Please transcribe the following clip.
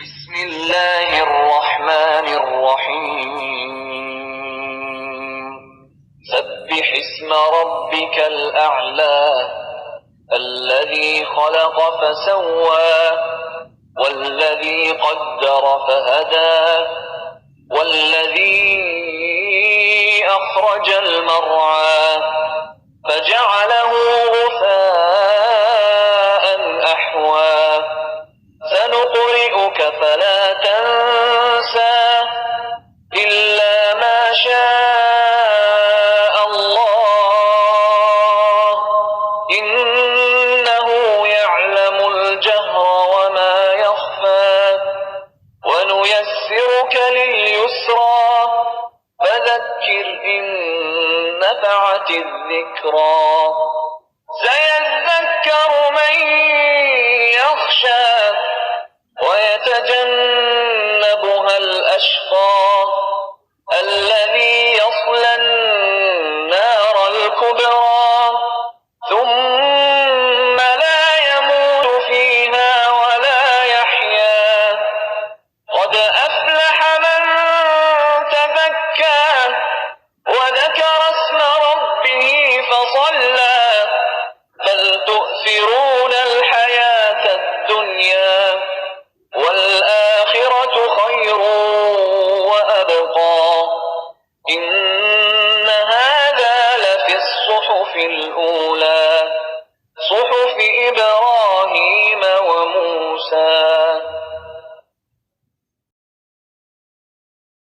बिस्मिल्लाहिर्रहमानिर्रहीम। सब्बिह इस्म रब्बिकल अअला अल्लज़ी खलक़ फसव्वा वल्लज़ी क़द्दर फहदा वल्लज़ी अख़रजल मर्आ फजअलहु गुसाअन अहवा सनुक़रिउक फला तंसा इल्ला मा शाअ अल्लाह इन्नहु यअलमुल जहरा वमा यख़फा वनुयस्सिरुक लिल-युस्रा फذكر إن نفعت الذكرى سيذكر من يخشى ويتجنبها الأشقى الذي يصلى النار الكبرى ثم لا يموت فيها ولا يحيا قد أفلح من تزكى وذكر اسم ربه فصلى بل تؤثرون الحياة الدنيا والآخرة خير وأبقى إن هذا لفي الصحف الأولى